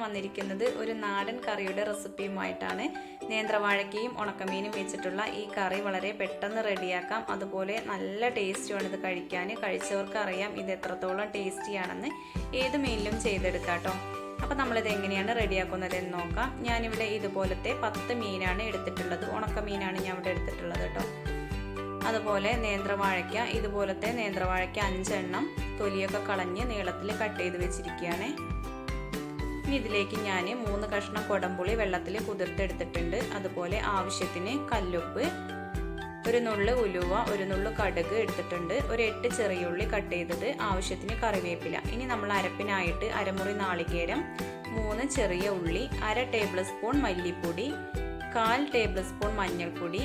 വന്നിരിക്കുന്നത് ഒരു നാടൻ കറിയുടെ റെസിപ്പിയുമായിട്ടാണ്. നേന്ത്രവാഴയ്ക്കയും ഉണക്കമീനും വെച്ചിട്ടുള്ള ഈ കറി വളരെ പെട്ടെന്ന് റെഡിയാക്കാം. അതുപോലെ നല്ല ടേസ്റ്റുമാണ് ഇത് കഴിക്കാൻ. കഴിച്ചവർക്ക് അറിയാം ഇത് എത്രത്തോളം ടേസ്റ്റിയാണെന്ന്. ഏത് മീനിലും ചെയ്തെടുക്കാം കേട്ടോ. അപ്പോൾ നമ്മളിത് എങ്ങനെയാണ് റെഡിയാക്കുന്നത് എന്ന് നോക്കാം. ഞാനിവിടെ ഇതുപോലത്തെ 10 മീനാണ് എടുത്തിട്ടുള്ളത്. ഉണക്കമീനാണ് ഞാൻ ഇവിടെ എടുത്തിട്ടുള്ളത് കേട്ടോ. അതുപോലെ നേന്ത്രവാഴയ്ക്ക, ഇതുപോലത്തെ നേന്ത്രവാഴയ്ക്ക 5 എണ്ണം തൊലിയൊക്കെ കളഞ്ഞ് നീളത്തിൽ കട്ട് ചെയ്ത് വെച്ചിരിക്കുകയാണ്. ഇനി ഇതിലേക്ക് ഞാൻ 3 കഷ്ണം കൊടംപുളി വെള്ളത്തിൽ കുതിർത്തെടുത്തിട്ടുണ്ട്. അതുപോലെ ആവശ്യത്തിന് കല്ലുപ്പ്, ഒരു നുള്ളു ഉലുവ, ഒരു നുള്ളു കടുക് എടുത്തിട്ടുണ്ട്. ഒരു 8 ചെറിയുള്ളി കട്ട് ചെയ്തത്, ആവശ്യത്തിന് കറിവേപ്പില. ഇനി നമ്മൾ അരപ്പിനായിട്ട് അരമുറി നാളികേരം, 3 ചെറിയ ഉള്ളി, 1/2 ടേബിൾ സ്പൂൺ മല്ലിപ്പൊടി, 1/4 ടേബിൾ സ്പൂൺ മഞ്ഞൾപ്പൊടി,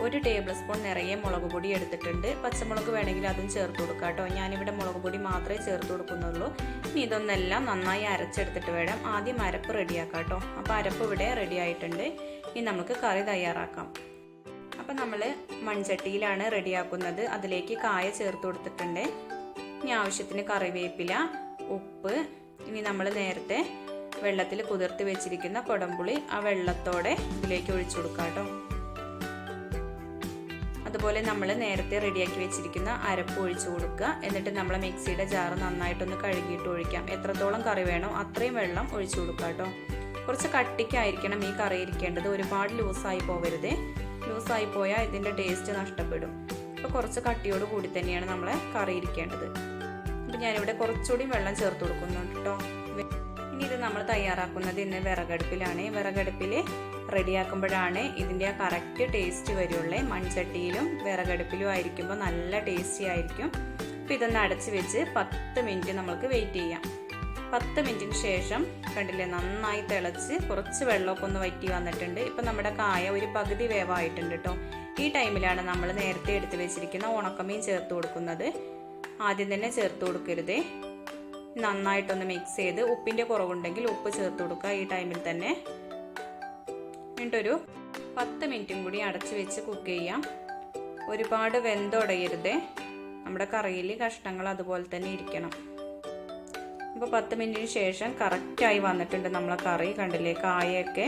1 ടേബിൾ സ്പൂൺ നിറയെ മുളക് പൊടി എടുത്തിട്ടുണ്ട്. പച്ചമുളക് വേണമെങ്കിൽ അതും ചേർത്ത് കൊടുക്കാം കേട്ടോ. ഞാനിവിടെ മുളക് പൊടി മാത്രമേ ചേർത്ത് കൊടുക്കുന്നുള്ളൂ. ഇനി ഇതൊന്നെല്ലാം നന്നായി അരച്ചെടുത്തിട്ട് വേണം ആദ്യം അരപ്പ് റെഡിയാക്കാം കേട്ടോ. അപ്പോൾ അരപ്പ് ഇവിടെ റെഡി ആയിട്ടുണ്ട്. ഇനി നമുക്ക് കറി തയ്യാറാക്കാം. അപ്പം നമ്മൾ മൺചട്ടിയിലാണ് റെഡിയാക്കുന്നത്. അതിലേക്ക് കായ ചേർത്ത് കൊടുത്തിട്ടുണ്ട്. ഇനി ആവശ്യത്തിന് കറിവേപ്പില, ഉപ്പ്, ഇനി നമ്മൾ നേരത്തെ വെള്ളത്തിൽ കുതിർത്ത് വെച്ചിരിക്കുന്ന കൊടംപുളി ആ വെള്ളത്തോടെ ഇതിലേക്ക് ഒഴിച്ചു കൊടുക്കാം കേട്ടോ. അതുപോലെ നമ്മൾ നേരത്തെ റെഡിയാക്കി വെച്ചിരിക്കുന്ന അരപ്പ് ഒഴിച്ചു കൊടുക്കുക. എന്നിട്ട് നമ്മൾ മിക്സിയുടെ ജാറ് നന്നായിട്ടൊന്ന് കഴുകിയിട്ട് ഒഴിക്കാം. എത്രത്തോളം കറി വേണോ അത്രയും വെള്ളം ഒഴിച്ചു കൊടുക്കുക കേട്ടോ. കുറച്ച് കട്ടിക്കായിരിക്കണം ഈ കറി ഇരിക്കേണ്ടത്. ഒരുപാട് ലൂസായി പോവരുത്. ലൂസായി പോയാൽ ഇതിൻ്റെ ടേസ്റ്റ് നഷ്ടപ്പെടും. അപ്പോൾ കുറച്ച് കട്ടിയോട് കൂടി തന്നെയാണ് നമ്മളെ കറി ഇരിക്കേണ്ടത്. അപ്പോൾ ഞാനിവിടെ കുറച്ചുകൂടി വെള്ളം ചേർത്ത് കൊടുക്കുന്നുണ്ട് കേട്ടോ. ഇനി ഇത് നമ്മൾ തയ്യാറാക്കുന്നത് ഇന്ന് വിറകടുപ്പിലാണ്. വിറകടുപ്പിൽ റെഡിയാക്കുമ്പോഴാണ് ഇതിൻ്റെ ആ കറക്റ്റ് ടേസ്റ്റ് വരുള്ളൂ. മൺചട്ടിയിലും വിറകടുപ്പിലും ആയിരിക്കുമ്പോൾ നല്ല ടേസ്റ്റി ആയിരിക്കും. അപ്പോൾ ഇതൊന്ന് അടച്ച് വെച്ച് 10 മിനിറ്റ് നമുക്ക് വെയിറ്റ് ചെയ്യാം. 10 മിനിറ്റിന് ശേഷം കണ്ടില്ലേ, നന്നായി തിളച്ച് കുറച്ച് വെള്ളമൊക്കെ ഒന്ന് വറ്റി വന്നിട്ടുണ്ട്. ഇപ്പം നമ്മുടെ കായ ഒരു പകുതി വേവായിട്ടുണ്ട് കേട്ടോ. ഈ ടൈമിലാണ് നമ്മൾ നേരത്തെ എടുത്ത് വെച്ചിരിക്കുന്ന ഉണക്കമീൻ ചേർത്ത് കൊടുക്കുന്നത്. ആദ്യം തന്നെ ചേർത്ത് കൊടുക്കരുത്. നന്നായിട്ടൊന്ന് മിക്സ് ചെയ്ത് ഉപ്പിൻ്റെ കുറവുണ്ടെങ്കിൽ ഉപ്പ് ചേർത്ത് കൊടുക്കുക ഈ ടൈമിൽ തന്നെ. എന്നിട്ടൊരു 10 മിനിറ്റും കൂടി അടച്ച് വെച്ച് കുക്ക് ചെയ്യാം. ഒരുപാട് വെന്തുടയരുത്. നമ്മുടെ കറിയിൽ കഷ്ണങ്ങൾ അതുപോലെ തന്നെ ഇരിക്കണം. ഇപ്പോൾ 10 മിനിറ്റിന് ശേഷം കറക്റ്റായി വന്നിട്ടുണ്ട് നമ്മളെ കറി. കണ്ടില്ലേ, കായൊക്കെ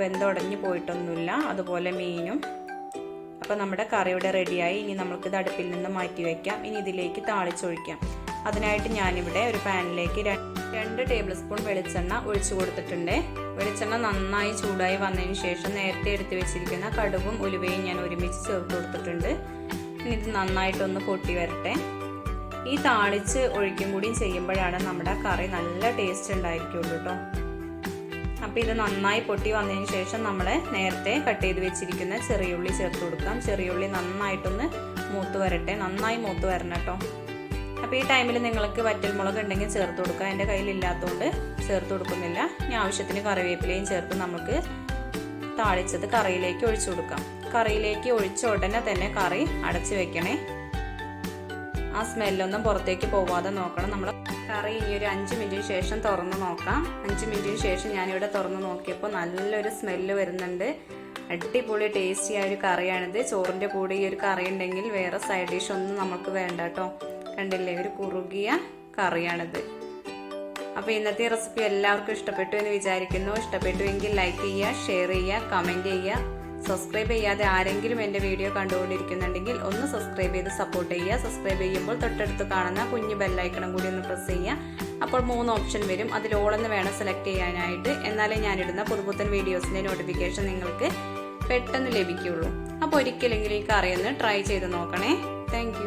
വെന്തുടഞ്ഞ് പോയിട്ടൊന്നുമില്ല, അതുപോലെ മീനും. അപ്പോൾ നമ്മുടെ കറി ഇവിടെ റെഡിയായി. ഇനി നമുക്കിത് അടുപ്പിൽ നിന്ന് മാറ്റി വയ്ക്കാം. ഇനി ഇതിലേക്ക് താളിച്ചൊഴിക്കാം. അതിനായിട്ട് ഞാനിവിടെ ഒരു പാനിലേക്ക് 2 ടേബിൾ സ്പൂൺ വെളിച്ചെണ്ണ ഒഴിച്ചു കൊടുത്തിട്ടുണ്ട്. വെളിച്ചെണ്ണ നന്നായി ചൂടായി വന്നതിന് ശേഷം നേരത്തെ എടുത്ത് വെച്ചിരിക്കുന്ന കടുകും ഉലുവയും ഞാൻ ഒരുമിച്ച് ചേർത്ത് കൊടുത്തിട്ടുണ്ട്. ഇനി ഇത് നന്നായിട്ടൊന്ന് പൊട്ടി വരട്ടെ. ഈ താളിച്ച് ഒഴിക്കും കൂടി ചെയ്യുമ്പോഴാണ് നമ്മുടെ കറി നല്ല ടേസ്റ്റ് ഉണ്ടായിരിക്കുള്ളൂ കേട്ടോ. അപ്പോൾ ഇത് നന്നായി പൊട്ടി വന്നതിന് ശേഷം നമ്മൾ നേരത്തെ കട്ട് ചെയ്ത് വെച്ചിരിക്കുന്ന ചെറിയുള്ളി ചേർത്ത് കൊടുക്കാം. ചെറിയുള്ളി നന്നായിട്ടൊന്ന് മൂത്ത് വരട്ടെ. നന്നായി മൂത്ത് വരണം കേട്ടോ. അപ്പോൾ ഈ ടൈമിൽ നിങ്ങൾക്ക് വറ്റൽമുളക് ഉണ്ടെങ്കിൽ ചേർത്ത് കൊടുക്കുക. എൻ്റെ കയ്യിലില്ലാത്തതുകൊണ്ട് ചേർത്ത് കൊടുക്കുന്നില്ല. ഇനി ആവശ്യത്തിന് കറിവേപ്പിലയും ചേർത്ത് നമുക്ക് താളിച്ചത് കറിയിലേക്ക് ഒഴിച്ചു കൊടുക്കാം. കറിയിലേക്ക് ഒഴിച്ച ഉടനെ തന്നെ കറി അടച്ചു വെക്കണേ. ആ സ്മെല്ലൊന്നും പുറത്തേക്ക് പോവാതെ നോക്കണം. നമ്മൾ കറി ഇനി ഒരു 5 മിനിറ്റിന് ശേഷം തുറന്ന് നോക്കാം. 5 മിനിറ്റിന് ശേഷം ഞാനിവിടെ തുറന്ന് നോക്കിയപ്പോൾ നല്ലൊരു സ്മെല്ല് വരുന്നുണ്ട്. അടിപൊളി ടേസ്റ്റി ആയ ഒരു കറിയാണിത്. ചോറിൻ്റെ കൂടെ ഈ ഒരു കറി ഉണ്ടെങ്കിൽ വേറെ സൈഡ് ഡിഷ് ഒന്നും നമുക്ക് വേണ്ട കേട്ടോ. കണ്ടില്ലേ, ഒരു കുറുകിയ കറിയാണിത്. അപ്പോൾ ഇന്നത്തെ റെസിപ്പി എല്ലാവർക്കും ഇഷ്ടപ്പെട്ടു എന്ന് വിചാരിക്കുന്നു. ഇഷ്ടപ്പെട്ടുവെങ്കിൽ ലൈക്ക് ചെയ്യുക, ഷെയർ ചെയ്യുക, കമൻറ്റ് ചെയ്യുക. സബ്സ്ക്രൈബ് ചെയ്യാതെ ആരെങ്കിലും എൻ്റെ വീഡിയോ കണ്ടുകൊണ്ടിരിക്കുന്നുണ്ടെങ്കിൽ ഒന്ന് സബ്സ്ക്രൈബ് ചെയ്ത് സപ്പോർട്ട് ചെയ്യുക. സബ്സ്ക്രൈബ് ചെയ്യുമ്പോൾ തൊട്ടടുത്ത് കാണുന്ന കുഞ്ഞു ബെല്ലൈക്കണം കൂടി ഒന്ന് പ്രസ് ചെയ്യുക. അപ്പോൾ 3 ഓപ്ഷൻ വരും. അതിൽ ഓളെന്ന് വേണം സെലക്ട് ചെയ്യാനായിട്ട്. എന്നാലേ ഞാനിടുന്ന പുതുപുത്തൻ വീഡിയോസിൻ്റെ നോട്ടിഫിക്കേഷൻ നിങ്ങൾക്ക് പെട്ടെന്ന് ലഭിക്കുകയുള്ളൂ. അപ്പോൾ ഒരിക്കലെങ്കിലും ഈ കറി ഒന്ന് ട്രൈ ചെയ്ത് നോക്കണേ. താങ്ക്